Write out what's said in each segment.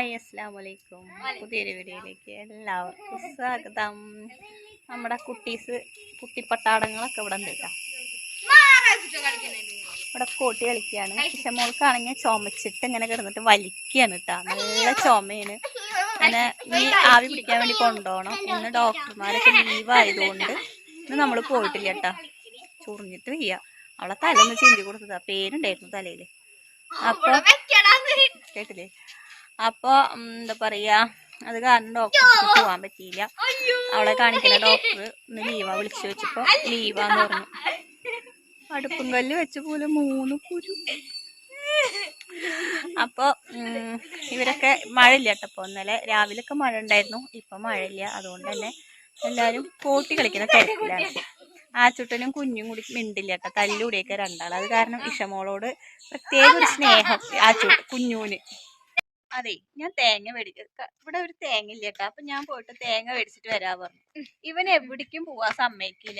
Hi അസ്സലാമു അലൈക്കും. പുതിയൊരു വീഡിയോയിലേക്ക് എല്ലാവർക്കും സ്വാഗതം. നമ്മുടെ കുട്ടിപ്പട്ടാടങ്ങളൊക്കെ ഇവിടെ ഉണ്ട് കേട്ടോ. ഇവിടെ കോട്ടി കളിക്കുകയാണ്. പക്ഷെ മോൾക്കാണെങ്കിൽ ചുമച്ചിട്ട് ഇങ്ങനെ കിടന്നിട്ട് വലിക്കുകയാണ് കേട്ടോ. നല്ല ചുമയാണ്. അങ്ങനെ നീ ആവി പിടിക്കാൻ വേണ്ടി കൊണ്ടുപോകണം. ഇന്ന് ഡോക്ടർമാരൊക്കെ ലീവായതുകൊണ്ട് ഇന്ന് നമ്മൾ പോയിട്ടില്ല കേട്ടോ. ചൊറിഞ്ഞിട്ട് വയ്യ. അവളെ തലൊന്ന് ചിന്തി കൊടുത്തതാ. പേരുണ്ടായിരുന്നു തലയിൽ. അപ്പൊ കേട്ടില്ലേ? അപ്പൊ എന്താ പറയാ, അത് കാരണം ഡോക്ടർക്ക് പോവാൻ പറ്റിയില്ല. അവളെ കാണിക്കുന്ന ഡോക്ടർ ഇന്ന് ലീവാ. വിളിച്ചു വെച്ചപ്പോ ലീവാന്ന് പറഞ്ഞു. അടുപ്പും കല്ല് വെച്ച പോലെ 3 കുരു. അപ്പൊ ഇവരൊക്കെ മഴയില്ല കേട്ടപ്പോ. ഇന്നലെ രാവിലൊക്കെ മഴ ഉണ്ടായിരുന്നു. ഇപ്പൊ മഴയില്ല. അതുകൊണ്ട് തന്നെ എല്ലാരും കോട്ടി കളിക്കുന്ന തിരക്കിലാണ്. ആച്ചുട്ടനും കുഞ്ഞും കൂടി മിണ്ടില്ല കേട്ടോ. തല്ലൂടിയൊക്കെ രണ്ടാൾ. അത് കാരണം ഇഷമോളോട് പ്രത്യേക ഒരു സ്നേഹം കുഞ്ഞൂന്. അതെ, ഞാൻ തേങ്ങ മേടിക്ക. ഇവിടെ ഒരു തേങ്ങ ഇല്ല കേട്ടോ. അപ്പൊ ഞാൻ പോയിട്ട് തേങ്ങ മേടിച്ചിട്ട് വരാ പറഞ്ഞു. ഇവൻ എവിടേക്കും പോവാൻ സമ്മതിക്കില്ല.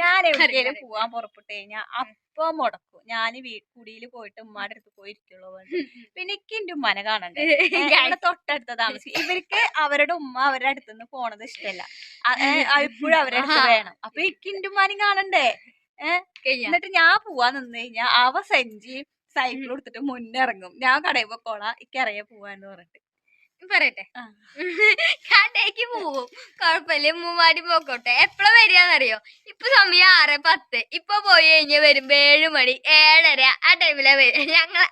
ഞാൻ എവിടേലും പോവാൻ പുറപ്പെട്ടു കഴിഞ്ഞാൽ അപ്പൊ മുടക്കും. ഞാൻ കുടിയിൽ പോയിട്ട് ഉമ്മാടെ അടുത്ത് പോയി ഇരിക്കുള്ളൂ. പിന്നെ എനിക്ക് എന്റെ ഉമ്മാനെ കാണണ്ടേ. ഇവിടെ തൊട്ടടുത്ത താമസിക്കും. ഇവർക്ക് അവരുടെ ഉമ്മ അവരുടെ അടുത്തുനിന്ന് പോണത് ഇഷ്ടമല്ല. ഇപ്പോഴും അവരുടെ അടുത്ത് വേണം. അപ്പൊ എനിക്ക് എന്റെ ഉമ്മാനും കാണണ്ടേ. എന്നിട്ട് ഞാൻ പോവാൻ നിന്ന് കഴിഞ്ഞാ അവ സഞ്ചി സൈക്കിൾ എടുത്തിട്ട് മുന്നിറങ്ങും. ഞാൻ കടയിൽ പോക്കോളാം, എനിക്കറിയാ പോവാന്ന് പറഞ്ഞിട്ട്. പറയട്ടെ, കടയ്ക്ക് പോവും, കൊഴപ്പില്ല, മൂവാടി പോക്കോട്ടെ. എപ്പഴാ വരികയെന്നറിയോ? ഇപ്പൊ സമയം 6:10. ഇപ്പൊ പോയി കഴിഞ്ഞാൽ വരുമ്പോ 7 മണി 7:30 ആ ടൈമിലാ വരിക. ഞങ്ങൾ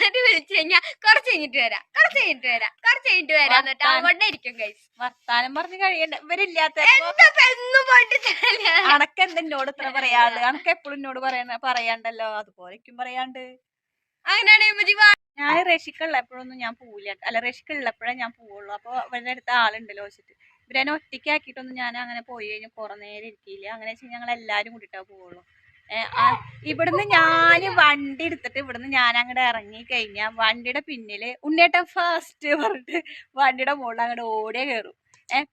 അത് വിളിച്ചു കഴിഞ്ഞാൽ കുറച്ച് കഴിഞ്ഞിട്ട് വരാം, കുറച്ച് കഴിഞ്ഞിട്ട് വരാം, കുറച്ച് കഴിഞ്ഞിട്ട് വരാം എന്നിട്ട് അവിടെ ഇരിക്കും. ഗൈസ്, വർത്താനം പറഞ്ഞ് കഴിയണ്ട. ഇവരില്ലാത്ത അണക്കെന്തെന്നോട് ഇത്ര പറയാണ്ട്? അണക്ക് എപ്പോഴും എന്നോട് പറയാണ്ടല്ലോ. അതുപോലെക്കും പറയാണ്ട്. അങ്ങനെയാണെങ്കിൽ ഞാൻ റഷിക്കുള്ള എപ്പോഴൊന്നും ഞാൻ പോവില്ല. അല്ല, റഷിക്കുള്ളപ്പോഴേ ഞാൻ പോവുള്ളൂ. അപ്പൊ അവരുടെ അടുത്ത് ആളുണ്ടല്ലോ വെച്ചിട്ട് ഇവരെന്നെ ഒറ്റയ്ക്ക് ആക്കിയിട്ടൊന്നും ഞാൻ അങ്ങനെ പോയി കഴിഞ്ഞാൽ കുറെ നേരം ഇരിക്കില്ല. അങ്ങനെ വെച്ചാൽ ഞങ്ങൾ എല്ലാരും കൂടിയിട്ടാ പോവുള്ളൂ. ഇവിടുന്ന് ഞാൻ വണ്ടി എടുത്തിട്ട് ഇവിടുന്ന് ഞാൻ അങ്ങോട്ട് ഇറങ്ങി കഴിഞ്ഞാൽ വണ്ടിയുടെ പിന്നില് ഉണ്ണേട്ടൻ ഫാസ്റ്റ് പറഞ്ഞിട്ട് വണ്ടിയുടെ മുകളിൽ അങ്ങോട്ട് ഓടിയ കയറും.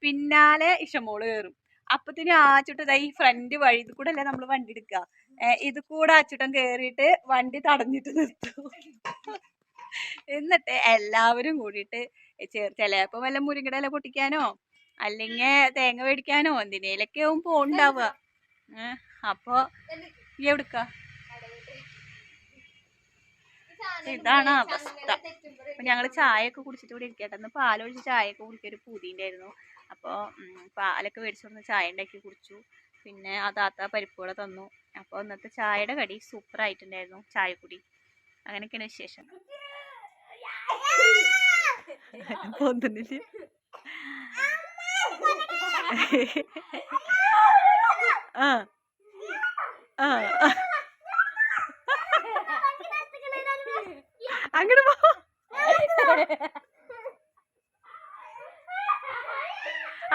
പിന്നാലെ ഇഷമോള് കയറും. അപ്പത്തിന് ആച്ചുട്ട ഈ ഫ്രണ്ട് വഴി ഇത് കൂടെ അല്ലേ നമ്മൾ വണ്ടി എടുക്കുക. ഇത് കൂടെ അച്ചുട്ടൻ കേറിയിട്ട് വണ്ടി തടഞ്ഞിട്ട് നിർത്തും. എന്നിട്ട് എല്ലാവരും കൂടിയിട്ട് ചിലപ്പോ വല്ല മുരിങ്ങയുടെ ഇല പൊട്ടിക്കാനോ അല്ലെങ്കിൽ തേങ്ങ മേടിക്കാനോ എന്തിനേലൊക്കെ ആവും പോണ്ടാവുക. അപ്പൊ എവിടുക്ക ഇതാണ് അവസ്ഥ. അപ്പൊ ഞങ്ങള് ചായയൊക്കെ കുടിച്ചിട്ട് ഇവിടെ ഇരിക്കട്ടെ. ഇന്ന് പാലൊഴിച്ച് ചായയൊക്കെ കുടിക്കൊരു പൂതിണ്ടായിരുന്നു. അപ്പൊ പാലൊക്കെ മേടിച്ചോണ്ട് ചായ ഉണ്ടാക്കി കുടിച്ചു. പിന്നെ അതാത്ത പരിപ്പുകളെ തന്നു. അപ്പൊ ഇന്നത്തെ ചായയുടെ കടി സൂപ്പർ ആയിട്ടുണ്ടായിരുന്നു. ചായക്കുടി അങ്ങനെയൊക്കെയാണ് വിശേഷം. അങ്ങോട്ട് പോ.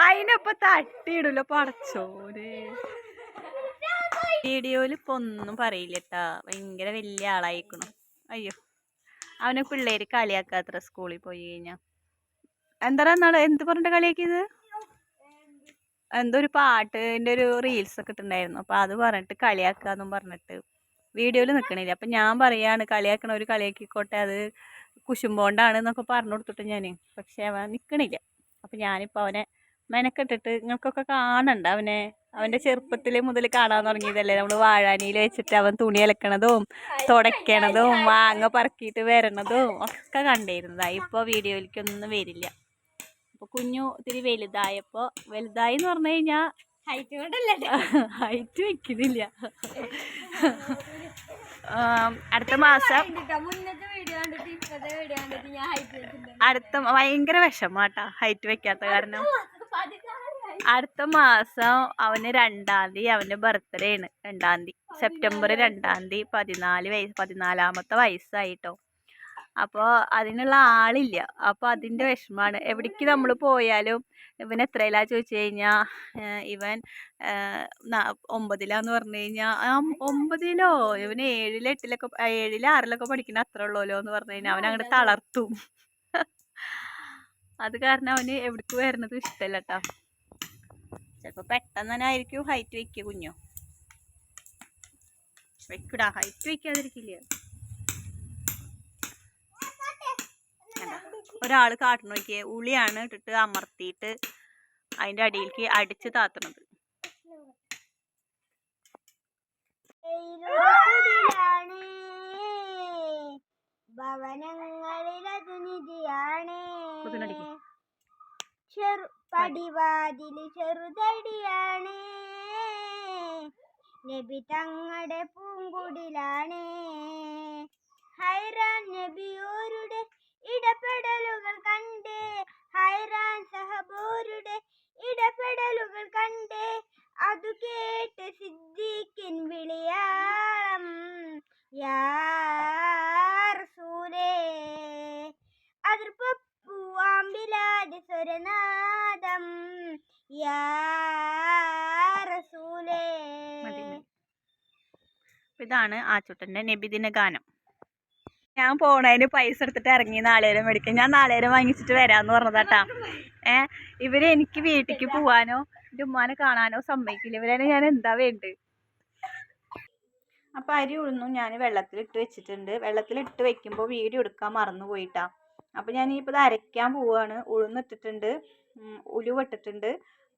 അതിനൊപ്പൊ തട്ടിയിടല്ലോ പടച്ചോര്. വീഡിയോയിൽ ഇപ്പൊ ഒന്നും പറയില്ലട്ടാ. ഭയങ്കര വലിയ ആളായിക്കണു. അയ്യോ, അവനെ പിള്ളേര് കളിയാക്കാത്ര സ്കൂളിൽ പോയി കഴിഞ്ഞാ. എന്താ എന്ത് പറഞ്ഞിട്ട് കളിയാക്കിയത്? എന്തോ ഒരു പാട്ടിന്റെ ഒരു റീൽസ് ഒക്കെ ഇട്ടുണ്ടായിരുന്നു. അപ്പൊ അത് പറഞ്ഞിട്ട് കളിയാക്കാന്നും പറഞ്ഞിട്ട് വീഡിയോയിൽ നിക്കണില്ല. അപ്പൊ ഞാൻ പറയാണ് കളിയാക്കണവര് കളിയാക്കിക്കോട്ടെ, അത് കുശുമ്പോണ്ടാണ് എന്നൊക്കെ പറഞ്ഞു കൊടുത്തിട്ട് ഞാന്. പക്ഷെ അവൻ നിക്കണില്ല. അപ്പൊ ഞാനിപ്പോ അവനെ മെനക്കെട്ടിട്ട് നിങ്ങൾക്കൊക്കെ കാണണ്ട. അവന്റെ ചെറുപ്പത്തില് മുതൽ കാണാൻ തുടങ്ങിയതല്ലേ. നമ്മള് വാഴാനിയിൽ വെച്ചിട്ട് അവൻ തുണി അലക്കണതും തുടയ്ക്കണതും മാങ്ങ പറക്കിയിട്ട് വരണതും ഒക്കെ കണ്ടിരുന്നതാ. ഇപ്പൊ വീഡിയോയിലേക്കൊന്നും വരില്ല. അപ്പൊ കുഞ്ഞു ഇത്തിരി വലുതായി എന്ന് പറഞ്ഞു കഴിഞ്ഞാ ഹൈറ്റ് വെക്കുന്നില്ല. അടുത്ത മാസം ഭയങ്കര വിഷമാട്ടാ ഹൈറ്റ് വെക്കാത്ത കാരണം. അടുത്ത മാസം അവന് 2-ാം തീയതി അവന്റെ ബർത്ത്ഡേ ആണ്. 2-ാം തീയതി സെപ്റ്റംബർ 2-ാം തീയതി 14ാമത്തെ വയസ്സായിട്ടോ. അപ്പോൾ അതിനുള്ള ആളില്ല. അപ്പോൾ അതിന്റെ വിഷമാണ്. എവിടേക്ക് നമ്മൾ പോയാലും ഇവൻ എത്രയിലാ ചോദിച്ചു കഴിഞ്ഞാൽ ഇവൻ 9-ലാന്ന് പറഞ്ഞു കഴിഞ്ഞാൽ 9-ലോ ഇവന് 7-ൽ 8-ലൊക്കെ 7-ൽ 6-ലൊക്കെ പഠിക്കുന്ന അത്ര ഉള്ളൂല്ലോ എന്ന് പറഞ്ഞു കഴിഞ്ഞാൽ അവൻ അങ്ങോട്ട് തളർത്തും. അത് കാരണം അവന് എവിടേക്ക് വരുന്നത് ഇഷ്ടമല്ല കേട്ടോ. ചിലപ്പോ പെട്ടെന്ന് തന്നെ ആയിരിക്കും ഹൈറ്റ് വെക്കുക. കുഞ്ഞോ വെക്കൂടാ, ഹൈറ്റ് വെക്കാതിരിക്കില്ല. ഒരാൾ കാട്ടണ നോക്കിയേ, ഉളിയാണ് ഇട്ടിട്ട് അമർത്തിയിട്ട് അതിൻ്റെ അടിയിലേക്ക് അടിച്ച് താത്തണത്. ഭവനങ്ങളിലതു നിധിയാണ്, പടിവാതില് ചെറുതടിയാണ്, നബി തങ്ങളുടെ പൂങ്കുടിലാണ്. ഹൈറാൻ നബിയോരുടെ ഇടപെടലുകൾ കണ്ട്, ഹൈറാൻ സഹബോരുടെ ഇടപെടലുകൾ കണ്ട്, അതു കേട്ട് സിദ്ദീഖിൻ വിളിയാളം, യാ റസൂലേ. അതിർപ്പൂവാമ്പിലാടി സ്വരനാദം, യാ റസൂലേ. ഇതാണ് ആച്ചൂട്ടൻ്റെ നബിദിന ഗാനം. ഞാൻ പോണതിന് പൈസ എടുത്തിട്ട് ഇറങ്ങി നാളേരം മേടിക്കാം. ഞാൻ നാളേരം വാങ്ങിച്ചിട്ട് വരാമെന്ന് പറഞ്ഞതാട്ടാ. ഇവര് എനിക്ക് വീട്ടിലേക്ക് പോവാനോ എൻ്റെ ഉമ്മാനെ കാണാനോ സമ്മതിക്കില്ല. ഇവരെ ഞാൻ എന്താ വേണ്ടത്. അപ്പം അരി ഉഴുന്നും ഞാൻ വെള്ളത്തിലിട്ട് വെച്ചിട്ടുണ്ട്. വെള്ളത്തിലിട്ട് വെക്കുമ്പോൾ വീഡിയോ എടുക്കാൻ മറന്നു പോയിട്ടാ. അപ്പം ഞാൻ ഇപ്പോൾ ഇത് അരയ്ക്കാൻ പോവുകയാണ്. ഉഴുന്നിട്ടിട്ടുണ്ട്, ഉലുവ ഇട്ടിട്ടുണ്ട്,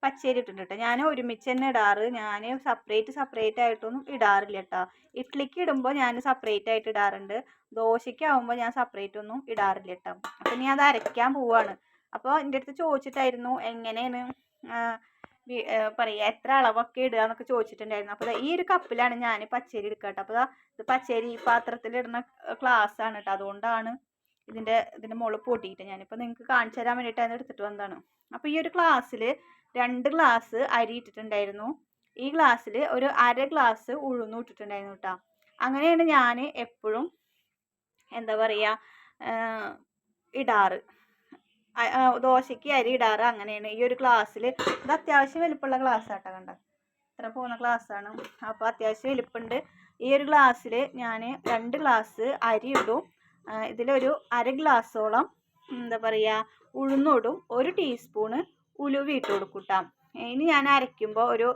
പച്ചരി ഇട്ടിട്ടുണ്ട് കേട്ടോ. ഞാൻ ഒരുമിച്ച് തന്നെ ഇടാറ്. ഞാൻ സെപ്പറേറ്റ് ആയിട്ടൊന്നും ഇടാറില്ല കേട്ടോ. ഇഡ്ഡലിക്ക് ഇടുമ്പോൾ ഞാൻ സെപ്പറേറ്റ് ആയിട്ട് ഇടാറുണ്ട്. ദോശയ്ക്കാവുമ്പോൾ ഞാൻ സെപ്പറേറ്റ് ഒന്നും ഇടാറില്ല കേട്ടോ. അപ്പം ഞാൻ അത് അരയ്ക്കാൻ പോവുകയാണ്. അപ്പോൾ എൻ്റെ അടുത്ത് ചോദിച്ചിട്ടായിരുന്നു എങ്ങനെയാണ് പറയുക, എത്ര അളവൊക്കെ ഇടുക എന്നൊക്കെ ചോദിച്ചിട്ടുണ്ടായിരുന്നു. അപ്പോൾ ഈ ഒരു കപ്പിലാണ് ഞാൻ പച്ചരി എടുക്കുക കേട്ടോ. അപ്പോൾ ഇത് പച്ചരി പാത്രത്തിലിടുന്ന ഗ്ലാസ്സാണ് കേട്ടോ. അതുകൊണ്ടാണ് ഇതിൻ്റെ മുകളിൽ പൊട്ടിയിട്ട് ഞാനിപ്പോൾ നിങ്ങൾക്ക് കാണിച്ചു തരാൻ വേണ്ടിയിട്ടാണ് എടുത്തിട്ട് വന്നതാണ്. അപ്പോൾ ഈ ഒരു ഗ്ലാസ്സിൽ 2 ഗ്ലാസ് അരി ഇട്ടിട്ടുണ്ടായിരുന്നു. ഈ ഗ്ലാസ്സിൽ ഒരു 1/2 ഗ്ലാസ് ഉഴുന്നും ഇട്ടിട്ടുണ്ടായിരുന്നു കേട്ടോ. അങ്ങനെയാണ് ഞാൻ എപ്പോഴും എന്താ പറയുക ഇടാറ്. ദോശയ്ക്ക് അരി ഇടാറ് അങ്ങനെയാണ്. ഈ ഒരു ഗ്ലാസ്സിൽ ഇത് അത്യാവശ്യം വലിപ്പമുള്ള ഗ്ലാസ് ആട്ടോ. കണ്ട ഇത്ര പോകുന്ന ഗ്ലാസ്സാണ്. അപ്പോൾ അത്യാവശ്യം വലിപ്പമുണ്ട്. ഈ ഒരു ഗ്ലാസ്സിൽ ഞാൻ 2 ഗ്ലാസ് അരി ഇടും. ഇതിലൊരു 1/2 ഗ്ലാസ്സോളം എന്താ പറയുക ഉഴുന്നിടും. 1 ടീസ്പൂണ് ഉലുവ ഇട്ട് കൊടുക്കും കേട്ടോ. ഇനി ഞാൻ അരയ്ക്കുമ്പോൾ ഒരു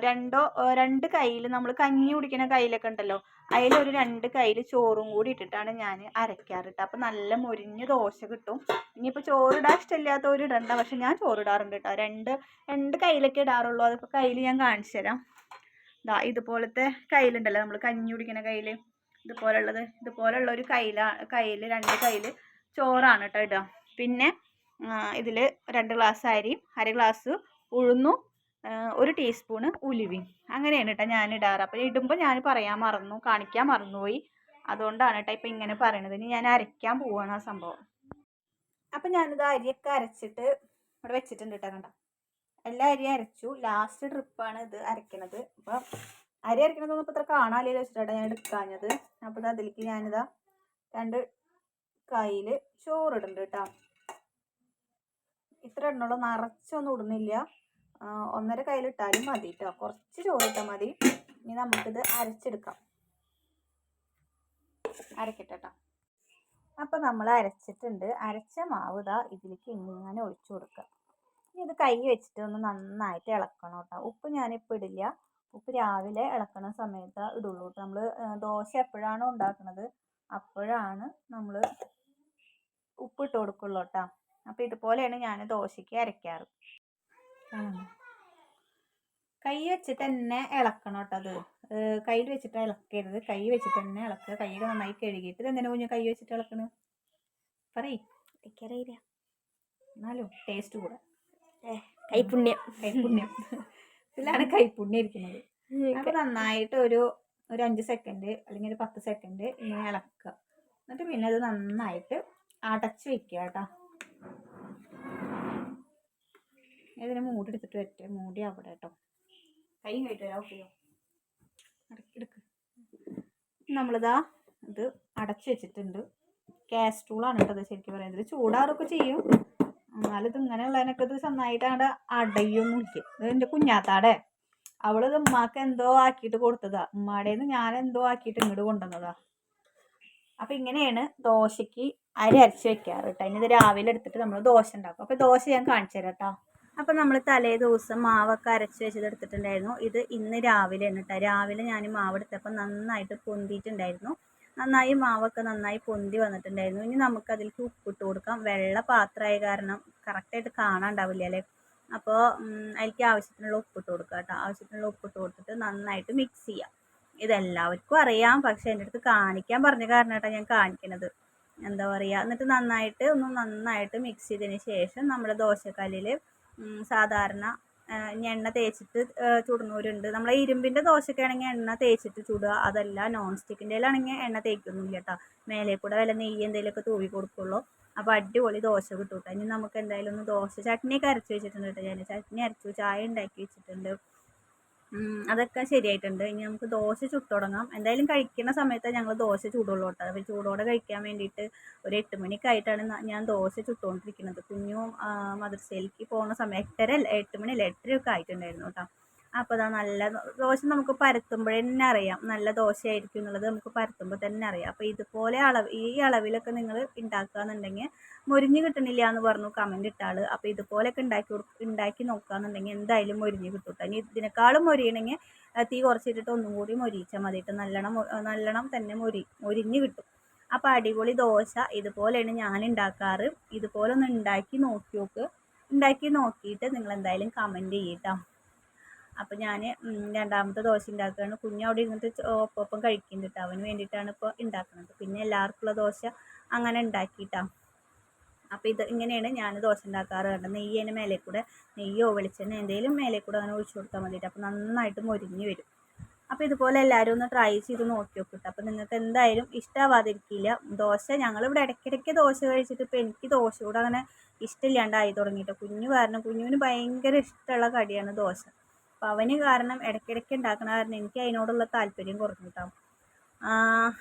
2 കയ്യിൽ നമ്മൾ കഞ്ഞി കുടിക്കുന്ന കയ്യിലൊക്കെ ഉണ്ടല്ലോ, അതിലൊരു 2 കയ്യിൽ ചോറും കൂടി ഇട്ടിട്ടാണ് ഞാൻ അരയ്ക്കാറ് കേട്ടോ. അപ്പോൾ നല്ല മുരിഞ്ഞ് ദോശ കിട്ടും. ഇനിയിപ്പോൾ ചോറിടാൻ ഇഷ്ടമില്ലാത്തവർ ഇടണ്ട, പക്ഷെ ഞാൻ ചോറിടാറുണ്ട് കേട്ടോ. 2 കയ്യിലൊക്കെ ഇടാറുള്ളൂ. അതിപ്പോൾ കയ്യിൽ ഞാൻ കാണിച്ചു തരാം. ഇതുപോലത്തെ കയ്യിലുണ്ടല്ലോ നമ്മൾ കഞ്ഞി കുടിക്കുന്ന കയ്യിൽ, ഇതുപോലുള്ള ഒരു കയ്യിൽ 2 കയ്യിൽ ചോറാണ് കേട്ടോ ഇടുക. പിന്നെ ഇതിൽ 2 ഗ്ലാസ് അരിയും 1/2 ഗ്ലാസ് ഉഴുന്നും 1 ടീസ്പൂണ് ഉലുവയും അങ്ങനെയാണ് കേട്ടോ ഞാൻ ഇടാറ്. അപ്പോൾ ഇടുമ്പോൾ ഞാൻ കാണിക്കാൻ മറന്നുപോയി. അതുകൊണ്ടാണ് കേട്ടോ ഇപ്പം ഇങ്ങനെ പറയണത്. ഇനി ഞാൻ അരയ്ക്കാൻ പോവുകയാണ് ആ സംഭവം. അപ്പം ഞാനിത് അരിയൊക്കെ അരച്ചിട്ട് ഇവിടെ വെച്ചിട്ടുണ്ട് കേട്ടോ. കണ്ട എല്ലാ അരിയും അരച്ചു. ലാസ്റ്റ് ട്രിപ്പാണ് ഇത് അരയ്ക്കണത്. അപ്പം അരി അരയ്ക്കണതൊന്നും ഇപ്പോൾ ഇത്ര കാണാനില്ല വെച്ചിട്ടാണ് ഞാൻ എടുക്കാഞ്ഞത്. അപ്പോൾ അതിലേക്ക് ഞാനിതാ 2 കയ്യിൽ ചോറിടുന്നുണ്ട് കേട്ടോ. ഇത്ര ഇടണുള്ളൂ, നിറച്ചൊന്നും ഇടുന്നില്ല. 1.5 കയ്യിലിട്ടാലും മതി കേട്ടോ. കുറച്ച് ചോറിട്ടാൽ മതി. ഇനി നമുക്കിത് അരച്ചെടുക്കാം. അരക്കട്ടെ കേട്ടോ. അപ്പം നമ്മൾ അരച്ചിട്ടുണ്ട്. അരച്ച മാവ് ഇതിലേക്ക് ഇങ്ങനെ ഒഴിച്ചു കൊടുക്കുക. ഇനി ഇത് കൈ വെച്ചിട്ട് ഒന്ന് നന്നായിട്ട് ഇളക്കണം കേട്ടോ. ഉപ്പ് ഞാനിപ്പോൾ ഇടില്ല. ഉപ്പ് രാവിലെ ഇളക്കണ സമയത്ത് ഇടുള്ളൂ കേട്ടോ. നമ്മൾ ദോശ എപ്പോഴാണോ ഉണ്ടാക്കുന്നത് അപ്പോഴാണ് നമ്മൾ ഉപ്പിട്ട് കൊടുക്കുള്ളൂ കേട്ടോ. അപ്പോൾ ഇതുപോലെയാണ് ഞാൻ ദോശയ്ക്ക് അരയ്ക്കാറ്. കൈ വെച്ചിട്ട് തന്നെ ഇളക്കണം കേട്ടോ. അത് കയ്യിൽ വെച്ചിട്ട് ഇളക്കരുത്. കൈ വെച്ചിട്ട് തന്നെ ഇളക്കുക. കൈയൊക്കെ നന്നായി കഴുകിയിട്ട്. ഇതെന്തിനാ കുഞ്ഞ് കൈ വെച്ചിട്ട് ഇളക്കണ്? എനിക്കറിയില്ല. എന്നാലും ടേസ്റ്റ് കൂടെ കൈപ്പുണ്യം ഇതിലാണ് കൈപ്പുണ്യം ഇരിക്കുന്നത്. അപ്പോൾ നന്നായിട്ട് ഒരു 5 സെക്കൻഡ് അല്ലെങ്കിൽ ഒരു 10 സെക്കൻഡ് ഇങ്ങനെ ഇളക്കുക. എന്നിട്ട് പിന്നെ അത് നന്നായിട്ട് അടച്ച് വെക്കുക കേട്ടോ. ഇതിന് മൂടി എടുത്തിട്ട് വെറ്റ മൂടി അവിടെ കേട്ടോ. കൈ കഴിട്ട് വരാം. ഓക്കെയോ? എടുക്ക്. നമ്മളിതാ ഇത് അടച്ചു വെച്ചിട്ടുണ്ട്. കാസ്ട്രോളാണ് കേട്ടോ ഇത് ശരിക്കും പറയുന്നത്. ഇത് ചൂടാറൊക്കെ ചെയ്യും, എന്നാലും ഇത് ഇങ്ങനെയുള്ളതിനൊക്കെ ഇത് നന്നായിട്ട് അങ്ങോട്ട് അടയൊന്നുമില്ല. ഇത് എൻ്റെ കുഞ്ഞാത്താടെ അവളിത് ഉമ്മാക്ക് എന്തോ ആക്കിയിട്ട് കൊടുത്തതാ. ഉമ്മാടേന്ന് ഞാൻ എന്തോ ആക്കിയിട്ട് ഇങ്ങോട്ട് കൊണ്ടുവന്നതാ. അപ്പം ഇങ്ങനെയാണ് ദോശയ്ക്ക് അരി അരച്ച് വെക്കാറ് കേട്ടോ. ഇനി ഇത് രാവിലെ എടുത്തിട്ട് നമ്മൾ ദോശ ഉണ്ടാക്കും. അപ്പോൾ ദോശ ഞാൻ കാണിച്ചു തരാം കേട്ടോ. അപ്പം നമ്മൾ തലേ ദിവസം മാവൊക്കെ അരച്ച് വെച്ചത് എടുത്തിട്ടുണ്ടായിരുന്നു. ഇത് ഇന്ന് രാവിലെ കേട്ടോ. രാവിലെ ഞാൻ മാവ് എടുത്തപ്പോൾ നന്നായിട്ട് പൊന്തിയിട്ടുണ്ടായിരുന്നു. നന്നായി മാവൊക്കെ നന്നായി പൊന്തി വന്നിട്ടുണ്ടായിരുന്നു. ഇനി നമുക്കതിലേക്ക് ഉപ്പിട്ട് കൊടുക്കാം. വെള്ള പാത്രമായ കാരണം കറക്റ്റായിട്ട് കാണാണ്ടാവില്ല അല്ലേ. അപ്പോൾ അതിലേക്ക് ആവശ്യത്തിനുള്ള ഉപ്പിട്ട് കൊടുക്കുക കേട്ടോ. ആവശ്യത്തിനുള്ള ഉപ്പിട്ട് കൊടുത്തിട്ട് നന്നായിട്ട് മിക്സ് ചെയ്യാം. ഇതെല്ലാവർക്കും അറിയാം, പക്ഷെ എൻ്റെ അടുത്ത് കാണിക്കാൻ പറഞ്ഞ കാരണം കേട്ടോ ഞാൻ കാണിക്കണത്. എന്താ പറയുക, എന്നിട്ട് നന്നായിട്ട് മിക്സ് ചെയ്തതിന് ശേഷം നമ്മുടെ ദോശക്കല്ലിൽ സാധാരണ ഇനി എണ്ണ തേച്ചിട്ട് ചുടുന്നവരുണ്ട്. നമ്മളെ ഇരുമ്പിൻ്റെ ദോശയൊക്കെ ആണെങ്കിൽ എണ്ണ തേച്ചിട്ട് ചുടുക. അതല്ല നോൺ സ്റ്റിക്കിൻ്റെയിലാണെങ്കിൽ എണ്ണ തേക്കൊന്നുമില്ല കേട്ടോ. മേലെ കൂടെ വല്ല നെയ്യ് എന്തെങ്കിലുമൊക്കെ തൂവി കൊടുക്കുള്ളൂ. അപ്പോൾ അടിപൊളി ദോശ കിട്ടും കേട്ടോ. ഇനി നമുക്ക് എന്തായാലും ഒന്ന് ദോശ ചട്നിയൊക്കെ അരച്ച് വെച്ചിട്ടുണ്ട് കേട്ടോ. ഞാൻ ചട്നി അരച്ചു, ചായ ഉണ്ടാക്കി വെച്ചിട്ടുണ്ട്. അതൊക്കെ ശരിയായിട്ടുണ്ട്. ഇനി നമുക്ക് ദോശ ചുട്ട് തുടങ്ങാം. എന്തായാലും കഴിക്കുന്ന സമയത്ത് ഞങ്ങൾ ദോശ ചൂടുള്ളൂ കേട്ടോ. അപ്പോൾ ചൂടോടെ കഴിക്കാൻ വേണ്ടിയിട്ട് ഒരു 8 മണിയൊക്കെ ആയിട്ടാണ് ഞാൻ ദോശ ചുട്ടുകൊണ്ടിരിക്കുന്നത്. കുഞ്ഞും മദ്രസയിലേക്ക് പോകുന്ന സമയം 8 മണിയല്ല 8:30 ഒക്കെ ആയിട്ടുണ്ടായിരുന്നു കേട്ടോ. അപ്പോൾ അതാ നല്ല ദോശ നമുക്ക് പരത്തുമ്പോഴേ തന്നെ അറിയാം നല്ല ദോശയായിരിക്കും എന്നുള്ളത് നമുക്ക് പരത്തുമ്പോൾ തന്നെ അറിയാം. അപ്പോൾ ഇതുപോലെ ഈ അളവിലൊക്കെ നിങ്ങൾ ഉണ്ടാക്കുകയെന്നുണ്ടെങ്കിൽ മൊരിഞ്ഞ് കിട്ടണില്ല എന്ന് പറഞ്ഞു കമൻറ്റ് ഇട്ട ആൾ. അപ്പോൾ ഇതുപോലെയൊക്കെ ഉണ്ടാക്കി നോക്കുകയെന്നുണ്ടെങ്കിൽ എന്തായാലും മൊരിഞ്ഞ് കിട്ടും കേട്ടോ. ഇനി ഇതിനേക്കാളും മൊരിയണമെങ്കിൽ തീ കുറച്ചിട്ടിട്ട് ഒന്നും കൂടി മൊരിയിച്ചാൽ മതിയിട്ട് നല്ലോണം തന്നെ മൊരിഞ്ഞ് കിട്ടും. അപ്പോൾ അടിപൊളി ദോശ ഇതുപോലെയാണ് ഞാൻ ഉണ്ടാക്കാറ്. ഇതുപോലെ ഒന്ന് ഉണ്ടാക്കി നോക്കി ഉണ്ടാക്കി നോക്കിയിട്ട് നിങ്ങൾ എന്തായാലും കമൻറ്റ് ചെയ്യട്ടോ. അപ്പോൾ ഞാൻ രണ്ടാമത്തെ ദോശ ഉണ്ടാക്കുകയാണ്. കുഞ്ഞ് അവിടെ ഇരുന്നിട്ട് ഒപ്പം കഴിക്കുന്നുണ്ട്. അവന് വേണ്ടിയിട്ടാണ് ഇപ്പോൾ ഉണ്ടാക്കുന്നത്. പിന്നെ എല്ലാവർക്കുള്ള ദോശ അങ്ങനെ ഉണ്ടാക്കിയിട്ടാണ്. അപ്പോൾ ഇങ്ങനെയാണ് ഞാൻ ദോശ ഉണ്ടാക്കാറ്. കണ്ടോ, നെയ്യ് അതിന് മേലെ കൂടെ നെയ്യോ വെളിച്ചെണ്ണ എന്തെങ്കിലും മേലെ കൂടെ അങ്ങനെ ഒഴിച്ചു കൊടുത്താൽ മതിയിട്ട്. അപ്പോൾ നന്നായിട്ട് മൊരിഞ്ഞ് വരും. അപ്പോൾ ഇതുപോലെ എല്ലാവരും ഒന്ന് ട്രൈ ചെയ്ത് നോക്കി നോക്കിയിട്ട്. അപ്പോൾ നിങ്ങൾക്ക് എന്തായാലും ഇഷ്ടമാവാതിരിക്കില്ല. ദോശ ഞങ്ങളിവിടെ ഇടയ്ക്കിടയ്ക്ക് ദോശ കഴിച്ചിട്ട് ഇപ്പോൾ എനിക്ക് ദോശയോട് അങ്ങനെ ഇഷ്ടമില്ലാണ്ടായി തുടങ്ങിയിട്ട്. കുഞ്ഞുവിന് ഭയങ്കര ഇഷ്ടമുള്ള കടിയാണ് ദോശ. അപ്പോൾ അവന് കാരണം ഇടയ്ക്കിടയ്ക്ക് ഉണ്ടാക്കണ കാരണം എനിക്ക് അതിനോടുള്ള താല്പര്യം കുറഞ്ഞിട്ടാവും.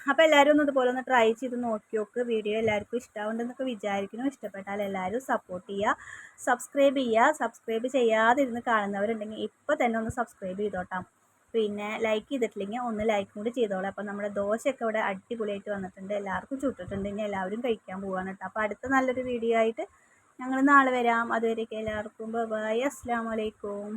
അപ്പോൾ എല്ലാവരും ഒന്ന് ഇതുപോലെ ഒന്ന് ട്രൈ ചെയ്ത് നോക്കി നോക്ക്. വീഡിയോ എല്ലാവർക്കും ഇഷ്ടമാവുണ്ടെന്നൊക്കെ വിചാരിക്കുന്നു. ഇഷ്ടപ്പെട്ടാൽ എല്ലാവരും സപ്പോർട്ട് ചെയ്യുക, സബ്സ്ക്രൈബ് ചെയ്യാതിരുന്ന് കാണുന്നവരുണ്ടെങ്കിൽ ഇപ്പോൾ തന്നെ ഒന്ന് സബ്സ്ക്രൈബ് ചെയ്തോട്ടാം. പിന്നെ ലൈക്ക് ചെയ്തിട്ടില്ലെങ്കിൽ ഒന്ന് ലൈക്കും കൂടി ചെയ്തോളാം. അപ്പോൾ നമ്മുടെ ദോശയൊക്കെ ഇവിടെ അടിപൊളിയായിട്ട് വന്നിട്ടുണ്ട്. എല്ലാവർക്കും ചുട്ടിട്ടുണ്ട്. ഇനി എല്ലാവരും കഴിക്കാൻ പോവാണ് കേട്ടോ. അപ്പോൾ അടുത്ത നല്ലൊരു വീഡിയോ ആയിട്ട് ഞങ്ങൾ നാളെ വരാം. അതുവരേക്കും എല്ലാവർക്കും ബൈ. അസ്സലാമു അലൈക്കും.